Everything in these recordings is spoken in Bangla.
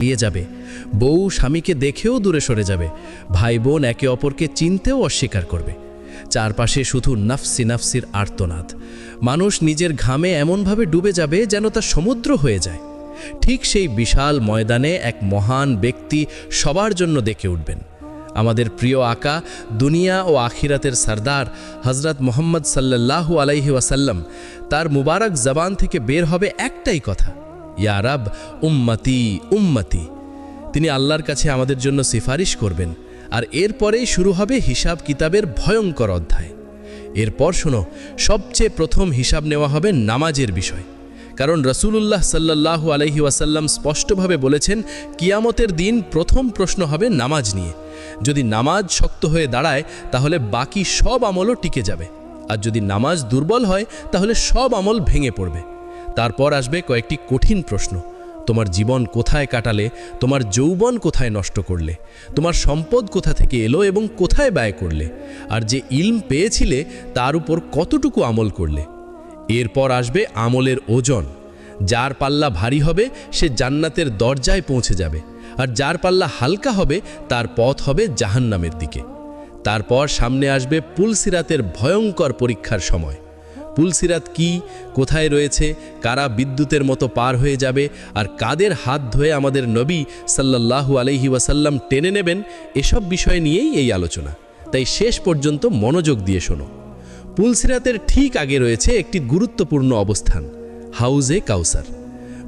এড়িয়ে যাবে, বউ স্বামীকে দেখেও দূরে সরে যাবে, ভাই বোন একে অপরকে চিনতেও অস্বীকার করবে। চারপাশে শুধু নাফসি নাফসির আর্তনাদ। মানুষ নিজের ঘামে এমনভাবে ডুবে যাবে যেন তা সমুদ্র হয়ে যায়। ঠিক সেই বিশাল ময়দানে এক মহান ব্যক্তি সবার জন্য ডেকে উঠবেন। আমাদের প্রিয় আকা, দুনিয়া ও আখিরাতের সরদার হজরত মুহাম্মদ সাল্লাল্লাহু আলাইহি ওয়াসাল্লাম। তার মুবারক জবান থেকে বের হবে একটাই কথা, ইয়া রব উম্মতি উম্মতি। তিনি আল্লাহর কাছে আমাদের জন্য সিফারিশ করবেন, আর এরপরেই শুরু হবে হিসাব কিতাবের ভয়ঙ্কর অধ্যায়। এরপর শোনো, সবচেয়ে প্রথম হিসাব নেওয়া হবে নামাজের বিষয়। কারণ রাসূলুল্লাহ সাল্লাল্লাহু আলাইহি ওয়াসাল্লাম স্পষ্টভাবে বলেছেন, কিয়ামতের দিন প্রথম প্রশ্ন হবে নামাজ নিয়ে। যদি নামাজ শক্ত হয়ে দাঁড়ায় তাহলে বাকি সব আমলও টিকে যাবে, আর যদি নামাজ দুর্বল হয় তাহলে সব আমল ভেঙে পড়বে। তারপর আসবে কয়েকটি কঠিন প্রশ্ন। তোমার জীবন কোথায় কাটালে, তোমার যৌবন কোথায় নষ্ট করলে, তোমার সম্পদ কোথা থেকে এলো এবং কোথায় ব্যয় করলে, আর যে ইলম পেয়েছিলে তার উপর কতটুকু আমল করলে। এরপর আসবে আমলের ওজন। যার পাল্লা ভারী হবে সে জান্নাতের দরজায় পৌঁছে যাবে, আর যার পাল্লা হালকা হবে তার পথ হবে জাহান্নামের দিকে। তারপর সামনে আসবে পুলসিরাতের ভয়ঙ্কর পরীক্ষার সময়। পুলসিরাত কি, কোথায় রয়েছে, কারা বিদ্যুতের মতো পার হয়ে যাবে, আর কাদের হাত ধরে আমাদের নবী সাল্লাল্লাহু আলাইহি ওয়াসাল্লাম টেনে নেবেন, এসব বিষয় নিয়েই এই আলোচনা। তাই শেষ পর্যন্ত মনোযোগ দিয়ে শোনো। পুলসিরাতের ঠিক আগে রয়েছে একটি গুরুত্বপূর্ণ অবস্থান, হাউজে কাউসার।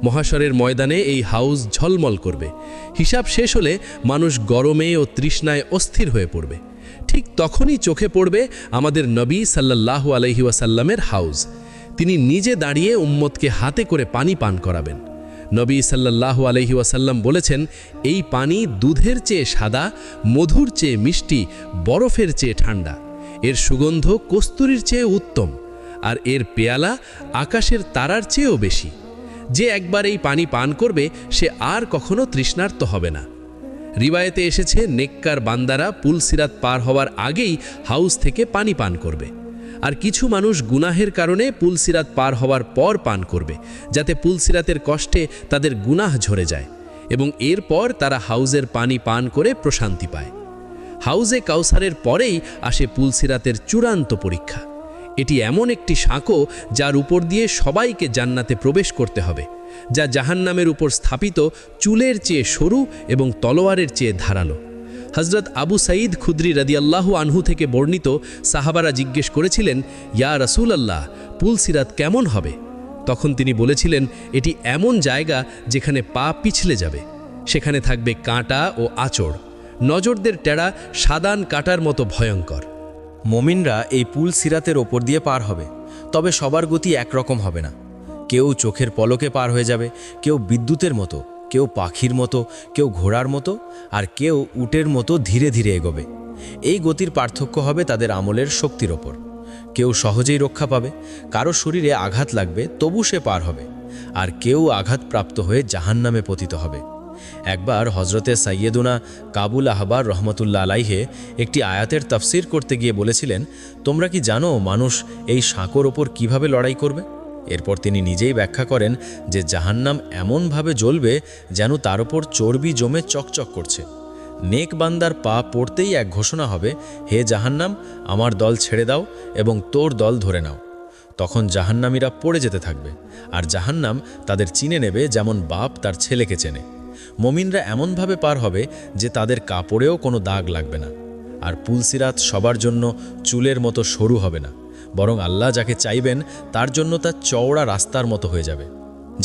মহাশরের ময়দানে এই হাউজ ঝলমল করবে। হিসাব শেষ হলে মানুষ গরমে ও তৃষ্ণায় অস্থির হয়ে পড়বে। ঠিক তখনই চোখে পড়বে আমাদের নবী সাল্লাল্লাহু আলাইহি ওয়াসাল্লামের হাউজ। তিনি নিজে দাঁড়িয়ে উম্মতকে হাতে করে পানি পান করাবেন। নবী সাল্লাল্লাহু আলাইহি ওয়াসাল্লাম বলেছেন, এই পানি দুধের চেয়ে সাদা, মধুর চেয়ে মিষ্টি, বরফের চেয়ে ঠান্ডা। এর সুগন্ধ কস্তুরীর চেয়ে উত্তম, আর এর পেয়ালা আকাশের তারার চেয়েও বেশি। যে একবার এই পানি পান করবে সে আর কখনো তৃষ্ণার্ত হবে না। রিওয়ায়েতে এসেছে, নেককার বান্দারা পুলসিরাত পার হওয়ার আগেই হাউস থেকে পানি পান করবে, আর কিছু মানুষ গুনাহের কারণে পুলসিরাত পার হওয়ার পর পান করবে, যাতে পুলসিরাতের কষ্টে তাদের গুনাহ ঝরে যায়, এবং এরপর তারা হাউজের পানি পান করে প্রশান্তি পায়। হাউজে কাউসারের পরেই আসে পুলসিরাতের চূড়ান্ত পরীক্ষা। এটি এমন একটি সাঁকো যার উপর দিয়ে সবাইকে জান্নাতে প্রবেশ করতে হবে, যা জাহান্নামের উপর স্থাপিত চুলের চেয়ে সরু এবং তলোয়ারের চেয়ে ধারালো। হজরত আবু সাঈদ খুদরি রাদিয়াল্লাহু আনহু থেকে বর্ণিত, সাহাবারা জিজ্ঞেস করেছিলেন, ইয়া রাসূলাল্লাহ, পুলসিরাত কেমন হবে? তখন তিনি বলেছিলেন, এটি এমন জায়গা যেখানে পা পিছলে যাবে। সেখানে থাকবে কাঁটা ও আঁচড়, নজরদের টেরা সাদান কাঁটার মতো ভয়ঙ্কর। মুমিনরা এই পুলসিরাতের ওপর দিয়ে পার হবে, তবে সবার গতি একরকম হবে না। কেউ চোখের পলকে পার হয়ে যাবে, কেউ বিদ্যুতের মতো, কেউ পাখির মতো, কেউ ঘোড়ার মতো, আর কেউ উটের মতো ধীরে ধীরে এগোবে। এই গতির পার্থক্য হবে তাদের আমলের শক্তির ওপর। কেউ সহজেই রক্ষা পাবে, কারো শরীরে আঘাত লাগবে তবু সে পার হবে, আর কেউ আঘাতপ্রাপ্ত হয়ে জাহান্নামে পতিত হবে। একবার হজরতে সাইয়েদুনা কাবুল আহবার রহমতুল্লাহ আলাইহে একটি আয়াতের তাফসির করতে গিয়ে বলেছিলেন, তোমরা কি জানো মানুষ এই সাঁকোর ওপর কিভাবে লড়াই করবে? এরপর তিনি নিজেই ব্যাখ্যা করেন যে জাহান্নাম এমনভাবে জ্বলবে যেন তার ওপর চর্বি জমে চকচক করছে। নেক বান্দার পা পড়তেই এক ঘোষণা হবে, হে জাহান্নাম, আমার দল ছেড়ে দাও এবং তোর দল ধরে নাও। তখন জাহান্নামীরা পড়ে যেতে থাকবে, আর জাহান্নাম তাদের চিনে নেবে যেমন বাপ তার ছেলেকে চেনে। মুমিনরা এমনভাবে পার হবে যে তাদের কাপড়েও কোনো দাগ লাগবে না। আর পুলসিরাত সবার জন্য চুলের মতো সরু হবে না, বরং আল্লাহ যাকে চাইবেন তার জন্য তা চওড়া রাস্তার মতো হয়ে যাবে।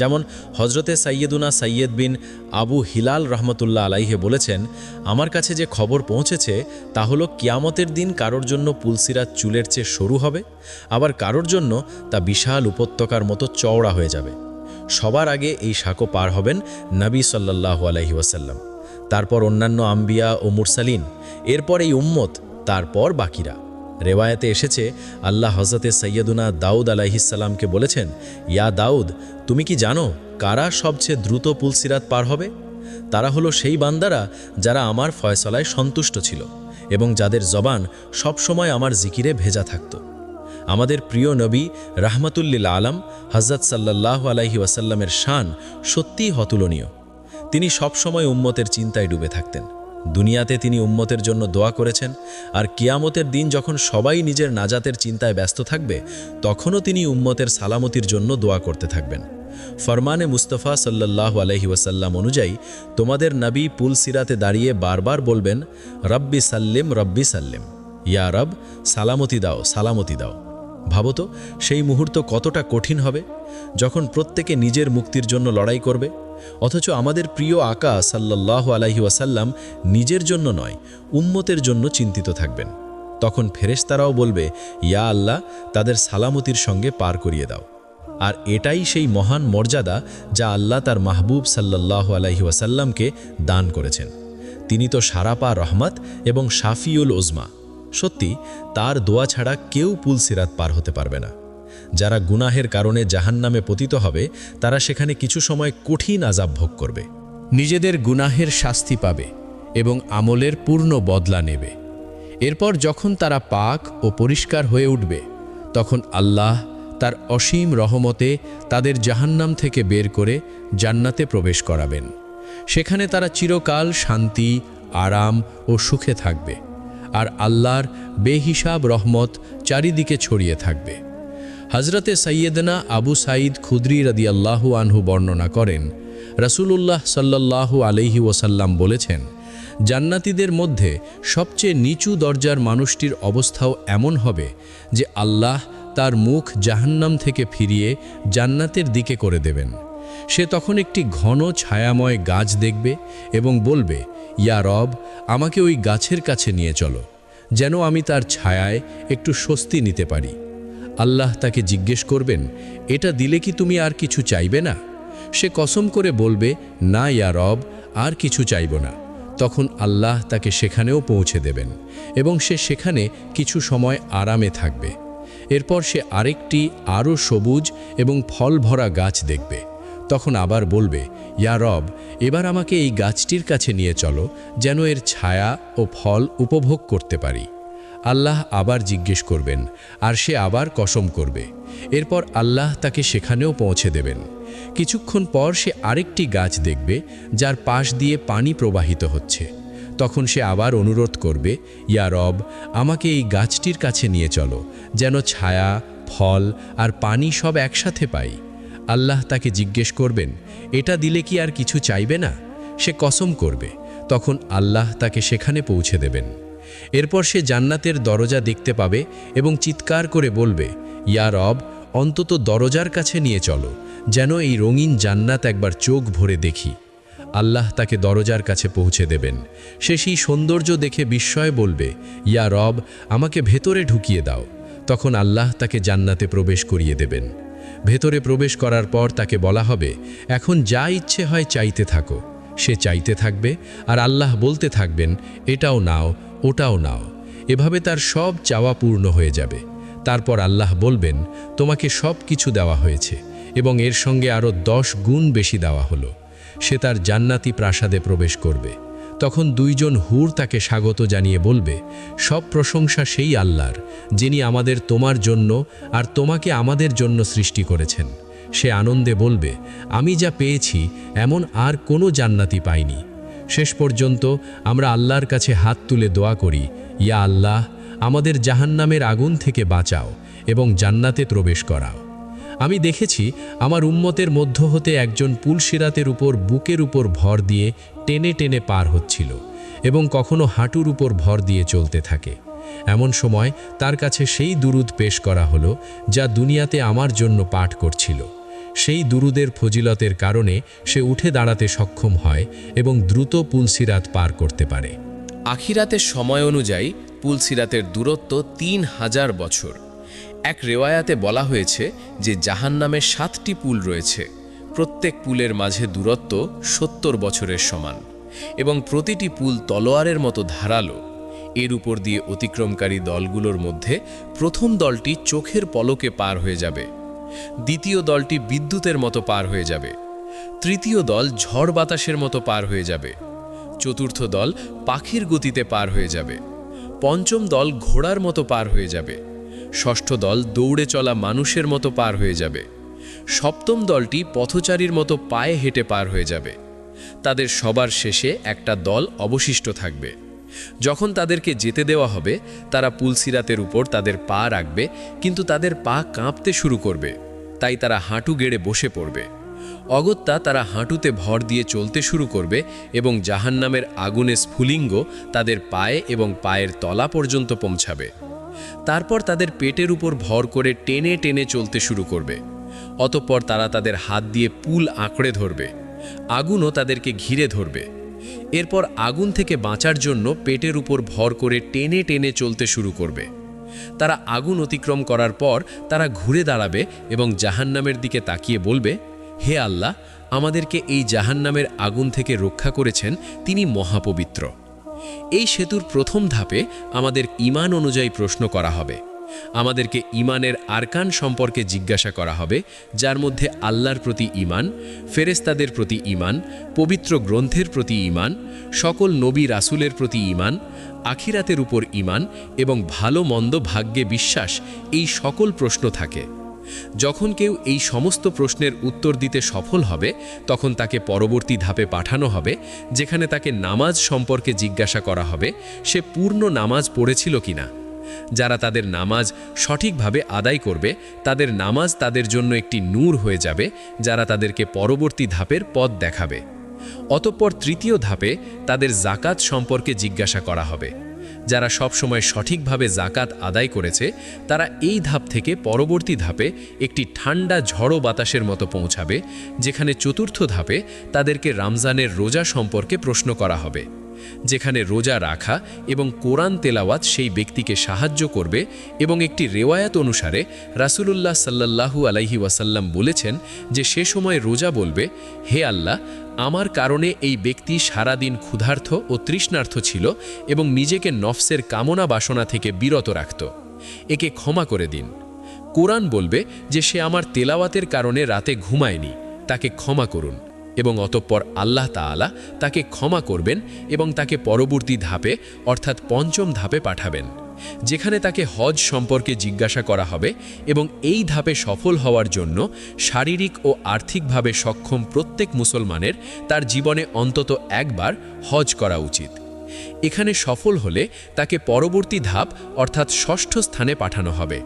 যেমন হজরতে সাইয়েদুনা সাইয়েদ বিন আবু হিলাল রহমতুল্লাহ আলাইহে বলেছেন, আমার কাছে যে খবর পৌঁছেছে তা হলো কিয়ামতের দিন কারোর জন্য পুলসিরাত চুলের চেয়ে সরু হবে, আবার কারোর জন্য তা বিশাল উপত্যকার মতো চওড়া হয়ে যাবে। সবার আগে এই সাঁকো পার হবেন নবী সাল্লাল্লাহু আলাইহি ওয়াসাল্লাম, তারপর অন্যান্য আম্বিয়া ও মুরসালিন, এরপর এই উম্মত, তারপর বাকিরা। রেওয়ায়েতে এসেছে, আল্লাহ হজরতে সৈয়দুনা দাউদ আলাইহিসসালামকে বলেছেন, ইয়া দাউদ, তুমি কি জানো কারা সবচেয়ে দ্রুত পুলসিরাত পার হবে? তারা হলো সেই বান্দারা যারা আমার ফয়সালায় সন্তুষ্ট ছিল এবং যাদের জবান সবসময় আমার জিকিরে ভেজা থাকত। আমাদের প্রিয় নবী রাহমাতুল্লিল আলম হজরত সাল্লাল্লাহু আলাইহি ওয়াসাল্লামের শান সত্যিই অতুলনীয়। তিনি সবসময় উম্মতের চিন্তায় ডুবে থাকতেন। দুনিয়াতে তিনি উম্মতের জন্য দোয়া করেছেন, আর কিয়ামতের দিন যখন সবাই নিজের নাজাতের চিন্তায় ব্যস্ত থাকবে, তখনও তিনি উম্মতের সালামতির জন্য দোয়া করতে থাকবেন। ফরমানে মুস্তাফা সাল্লাল্লাহু আলাইহি ওয়াসাল্লাম অনুযায়ী তোমাদের নবী পুল সিরাতে দাঁড়িয়ে বারবার বলবেন, রব্বি সাল্লিম, ইয়া রব, সালামতি দাও, সালামতি দাও। ভাবো তো সেই মুহূর্ত কতটা কঠিন হবে, যখন প্রত্যেকে নিজের মুক্তির জন্য লড়াই করবে, অথচ আমাদের প্রিয় আকা সাল্লাল্লাহু আলাইহি ওয়াসাল্লাম নিজের জন্য নয়, উম্মতের জন্য চিন্তিত থাকবেন। তখন ফেরেশতারাও বলবে, ইয়া আল্লাহ, তাদের সালামতির সঙ্গে পার করিয়ে দাও। আর এটাই সেই মহান মর্যাদা যা আল্লাহ তার মাহবুব সাল্লাল্লাহু আলাইহি ওয়াসাল্লামকে দান করেছেন। তিনি তো সারাপা রহমত এবং শাফিউল ওজমা। সত্যি, তার দোয়া ছাড়া কেউ পুল সিরাত পার হতে পারবে না। যারা গুনাহের কারণে জাহান্নামে পতিত হবে, তারা সেখানে কিছু সময় কঠিন আযাব ভোগ করবে। নিজেদের গুনাহের শাস্তি পাবে এবং আমলের পূর্ণ বদলা নেবে। এরপর যখন তারা পাক ও পরিষ্কার হয়ে উঠবে, তখন আল্লাহ তার অসীম রহমতে তাদের জাহান্নাম থেকে বের করে জান্নাতে প্রবেশ করাবেন। সেখানে তারা চিরকাল শান্তি, আরাম ও সুখে থাকবে, আর আল্লাহর বেহিসাব রহমত চারিদিকে ছড়িয়ে থাকবে। হজরতে সৈয়দনা আবু সাঈদ খুদরি রাদিয়াল্লাহু আনহু বর্ণনা করেন, রাসূলুল্লাহ সাল্লাল্লাহু আলাইহি ওয়াসাল্লাম বলেছেন, জান্নাতীদের মধ্যে সবচেয়ে নিচু দরজার মানুষটির অবস্থাও এমন হবে যে আল্লাহ তার মুখ জাহান্নাম থেকে ফিরিয়ে জান্নাতের দিকে করে দেবেন। সে তখন একটি ঘন ছায়াময় গাছ দেখবে এবং বলবে, ইয়া রব, আমাকে ওই গাছের কাছে নিয়ে চলো, যেন আমি তার ছায়ায় একটু স্বস্তি নিতে পারি। আল্লাহ তাকে জিজ্ঞেস করবেন, এটা দিলে কি তুমি আর কিছু চাইবে না? সে কসম করে বলবে, না ইয়া রব, আর কিছু চাইব না। তখন আল্লাহ তাকে সেখানেও পৌঁছে দেবেন এবং সে সেখানে কিছু সময় আরামে থাকবে। এরপর সে আরেকটি আরও সবুজ এবং ফল ভরা গাছ দেখবে। তখন আবার বলবে, ইয়া রব, এবার আমাকে এই গাছটির কাছে নিয়ে চলো, যেন এর ছায়া ও ফল উপভোগ করতে পারি। আল্লাহ আবার জিজ্ঞেস করবেন, আর সে আবার কসম করবে। এরপর আল্লাহ তাকে সেখানেও পৌঁছে দেবেন। কিছুক্ষণ পর সে আরেকটি গাছ দেখবে, যার পাশ দিয়ে পানি প্রবাহিত হচ্ছে। তখন সে আবার অনুরোধ করবে, ইয়া রব, আমাকে এই গাছটির কাছে নিয়ে চলো, যেন ছায়া, ফল আর পানি সব একসাথে পাই। আল্লাহ তাকে জিজ্ঞেস করবেন, এটা দিলে কি আর কিছু চাইবে না? সে কসম করবে। তখন আল্লাহ তাকে সেখানে পৌঁছে দেবেন। এরপর সে জান্নাতের দরজা দেখতে পাবে এবং চিৎকার করে বলবে, ইয়া রব, অন্তত দরজার কাছে নিয়ে চলো, যেন এই রঙিন জান্নাত একবার চোখ ভরে দেখি। আল্লাহ তাকে দরজার কাছে পৌঁছে দেবেন। সে সেই সৌন্দর্য দেখে বিস্ময়ে বলবে, ইয়া রব, আমাকে ভেতরে ঢুকিয়ে দাও। তখন আল্লাহ তাকে জান্নাতে প্রবেশ করিয়ে দেবেন। ভেতরে প্রবেশ করার পর তাকে বলা হবে, এখন যা ইচ্ছে হয় চাইতে থাকো। সে চাইতে থাকবে, আর আল্লাহ বলতে থাকবেন, এটাও নাও, ওটাও নাও। এভাবে তার সব চাওয়া পূর্ণ হয়ে যাবে। তারপর আল্লাহ বলবেন, তোমাকে সব কিছু দেওয়া হয়েছে এবং এর সঙ্গে আরও 10 গুণ বেশি দেওয়া হলো। সে তার জান্নাতি প্রাসাদে প্রবেশ করবে। তখন 2 জন হুর তাকে স্বাগত জানিয়ে বলবে, সব প্রশংসা সেই আল্লাহর, যিনি আমাদের তোমার জন্য আর তোমাকে আমাদের জন্য সৃষ্টি করেছেন। সে আনন্দে বলবে, আমি যা পেয়েছি এমন আর কোনো জান্নাতি পাইনি। শেষ পর্যন্ত আমরা আল্লাহর কাছে হাত তুলে দোয়া করি, ইয়া আল্লাহ, আমাদের জাহান্নামের আগুন থেকে বাঁচাও এবং জান্নাতে প্রবেশ করাও। আমি দেখেছি আমার উম্মতের মধ্য হতে একজন পুল সিরাতের উপর বুকের উপর ভর দিয়ে টেনে টেনে পার হচ্ছিল এবং কখনো হাঁটুর উপর ভর দিয়ে চলতে থাকে। এমন সময় তার কাছে সেই দুরুদ পেশ করা হলো, যা দুনিয়াতে আমার জন্য পাঠ করছিল। সেই দুরুদের ফজিলতের কারণে সে উঠে দাঁড়াতে সক্ষম হয় এবং দ্রুত পুল সিরাত পার করতে পারে। আখিরাতের সময় অনুযায়ী পুল সিরাতের দূরত্ব 3000 বছর। এক রেওয়ায়াতে বলা হয়েছে যে জাহান্নামে 7টি পুল রয়েছে। প্রত্যেক পুলের মাঝে দূরত্ব 70 বছরের সমান এবং প্রতিটি পুল তলোয়ারের মতো ধারালো। এর উপর দিয়ে অতিক্রমকারী দলগুলোর মধ্যে প্রথম দলটি চোখের পলকে পার হয়ে যাবে, দ্বিতীয় দলটি বিদ্যুতের মতো পার হয়ে যাবে, তৃতীয় দল ঝড় বাতাসের মতো পার হয়ে যাবে, চতুর্থ দল পাখির গতিতে পার হয়ে যাবে, পঞ্চম দল ঘোড়ার মতো পার হয়ে যাবে, ষষ্ঠ দল দৌড়ে চলা মানুষের মতো পার হয়ে যাবে, সপ্তম দলটি পথচারীর মতো পায়ে হেঁটে পার হয়ে যাবে, তাদের সবার শেষে একটা দল অবশিষ্ট থাকবে। যখন তাদেরকে যেতে দেওয়া হবে, তারা পুলসিরাতের উপর তাদের পা রাখবে, কিন্তু তাদের পা কাঁপতে শুরু করবে, তাই তারা হাঁটু গেড়ে বসে পড়বে। অগত্যা তারা হাঁটুতে ভর দিয়ে চলতে শুরু করবে এবং জাহান্নামের আগুনে স্ফুলিঙ্গ তাদের পায়ে এবং পায়ের তলা পর্যন্ত পৌঁছাবে। তারপর তাদের পেটের উপর ভর করে টেনে টেনে চলতে শুরু করবে। অতঃপর তারা তাদের হাত দিয়ে পুল আঁকড়ে ধরবে, আগুনও তাদেরকে ঘিরে ধরবে। এরপর আগুন থেকে বাঁচার জন্য পেটের উপর ভর করে টেনে টেনে চলতে শুরু করবে। তারা আগুন অতিক্রম করার পর তারা ঘুরে দাঁড়াবে এবং জাহান্নামের দিকে তাকিয়ে বলবে, হে আল্লাহ, আমাদেরকে এই জাহান্নামের আগুন থেকে রক্ষা করেছেন, তিনি মহাপবিত্র। এই সেতুর প্রথম ধাপে আমাদের ঈমান অনুযায়ী প্রশ্ন করা হবে। আমাদেরকে ঈমানের আরকান সম্পর্কে জিজ্ঞাসা করা হবে, যার মধ্যে আল্লাহর প্রতি ঈমান, ফেরেশতাদের প্রতি ঈমান, পবিত্র গ্রন্থের প্রতি ঈমান, সকল নবী রাসূলের প্রতি ঈমান, আখিরাতের উপর ঈমান এবং ভালো মন্দ ভাগ্যে বিশ্বাস। এই সকল প্রশ্ন থাকে। যখন কেউ এই সমস্ত প্রশ্নের উত্তর দিতে সফল হবে, তখন তাকে পরবর্তী ধাপে পাঠানো হবে, যেখানে তাকে নামাজ সম্পর্কে জিজ্ঞাসা করা হবে, সে পূর্ণ নামাজ পড়েছিল কিনা। যারা তাদের নামাজ সঠিকভাবে আদায় করবে, তাদের নামাজ তাদের জন্য একটি নূর হয়ে যাবে, যারা তাদেরকে পরবর্তী ধাপের পথ দেখাবে। অতঃপর তৃতীয় ধাপে তাদের জাকাত সম্পর্কে জিজ্ঞাসা করা হবে। যারা সবসময় সঠিকভাবে জাকাত আদায় করেছে, তারা এই ধাপ থেকে পরবর্তী ধাপে একটি ঠান্ডা ঝড়ো বাতাসের মতো পৌঁছাবে, যেখানে চতুর্থ ধাপে তাদেরকে রমজানের রোজা সম্পর্কে প্রশ্ন করা হবে, যেখানে রোজা রাখা এবং কোরআন তেলাওয়াত সেই ব্যক্তিকে সাহায্য করবে। এবং একটি রেওয়ায়াত অনুসারে রাসূলুল্লাহ সাল্লাল্লাহু আলাইহি ওয়াসাল্লাম বলেছেন যে সে সময় রোজা বলবে, হে আল্লাহ, আমার কারণে এই ব্যক্তি সারাদিন ক্ষুধার্ত ও তৃষ্ণার্ত ছিল এবং নিজেকে নফসের কামনা বাসনা থেকে বিরত রাখত, একে ক্ষমা করে দিন। কোরআন বলবে যে সে আমার তেলাওয়াতের কারণে রাতে ঘুমায়নি, তাকে ক্ষমা করুন। এবং অতঃপর আল্লাহ তাআলা তাকে ক্ষমা করবেন এবং তাকে পরবর্তী ধাপে অর্থাৎ পঞ্চম ধাপে পাঠাবেন, যেখানে তাকে হজ সম্পর্কে জিজ্ঞাসা করা হবে। এবং এই ধাপে সফল হওয়ার জন্য শারীরিক ও আর্থিকভাবে সক্ষম প্রত্যেক মুসলমানের তার জীবনে অন্তত একবার হজ করা উচিত। এখানে সফল হলে তাকে পরবর্তী ধাপ অর্থাৎ ষষ্ঠ স্থানে পাঠানো হবে।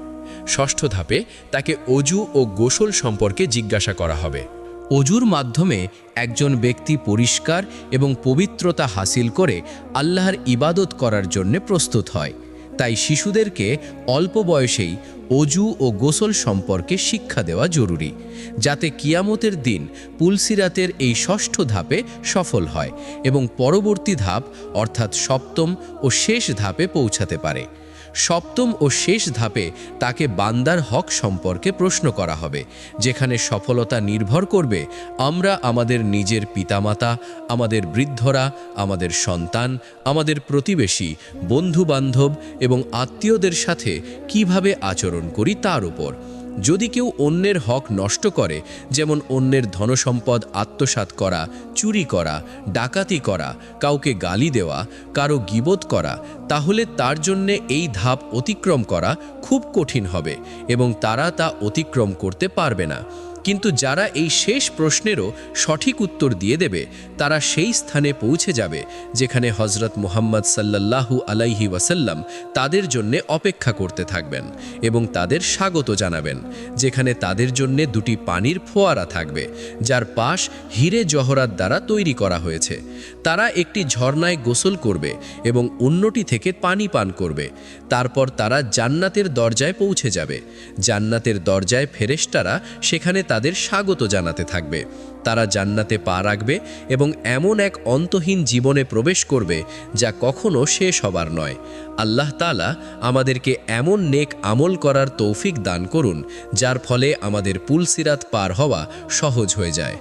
ষষ্ঠ ধাপে তাকে অজু ও গোসল সম্পর্কে জিজ্ঞাসা করা হবে। অজুর মাধ্যমে একজন ব্যক্তি পরিষ্কার এবং পবিত্রতা হাসিল করে আল্লাহর ইবাদত করার জন্য প্রস্তুত হয়। তাই শিশুদেরকে অল্প বয়সেই অজু ও গোসল সম্পর্কে শিক্ষা দেওয়া জরুরি, যাতে কিয়ামতের দিন পুলসিরাতের এই ষষ্ঠ ধাপে সফল হয় এবং পরবর্তী ধাপ অর্থাৎ সপ্তম ও শেষ ধাপে পৌঁছাতে পারে। সপ্তম ও শেষ ধাপে তাকে বান্দার হক সম্পর্কে প্রশ্ন করা হবে, যেখানে সফলতা নির্ভর করবে আমরা আমাদের নিজের পিতামাতা, আমাদের বৃদ্ধরা, আমাদের সন্তান, আমাদের প্রতিবেশী, বন্ধু-বান্ধব এবং আত্মীয়দের সাথে কিভাবে আচরণ করি তার উপর। যদি কেউ অন্যের হক নষ্ট করে, যেমন অন্যের ধনসম্পদ আত্মসাৎ করা, চুরি করা, ডাকাতি করা, কাউকে গালি দেওয়া, কারো গীবত করা, তাহলে তার জন্যে এই ধাপ অতিক্রম করা খুব কঠিন হবে এবং তারা তা অতিক্রম করতে পারবে না। কিন্তু যারা এই শেষ প্রশ্নেরও সঠিক উত্তর দিয়ে দেবে, তারা সেই স্থানে পৌঁছে যাবে যেখানে হযরত মুহাম্মদ সাল্লাল্লাহু আলাইহি ওয়াসাল্লাম তাদের জন্য অপেক্ষা করতে থাকবেন এবং তাদের স্বাগত জানাবেন, যেখানে তাদের জন্য দুটি পানির ফোয়ারা থাকবে, যার পাশ হীরে জহরাত দ্বারা তৈরি করা হয়েছে। তারা একটি ঝর্ণায় গোসল করবে এবং অন্যটি থেকে পানি পান করবে। তারপর তারা জান্নাতের দরজায় পৌঁছে যাবে। জান্নাতের দরজায় ফেরেশতারা সেখানে তাদের স্বাগত জানাতে থাকবে। তারা জান্নাতে পা রাখবে এবং এমন এক অন্তহীন জীবনে প্রবেশ করবে যা কখনো শেষ হবার নয়। আল্লাহ তাআলা আমাদেরকে এমন নেক আমল করার তৌফিক দান করুন, যার ফলে আমাদের পুলসিরাত পার হওয়া সহজ হয়ে যায়।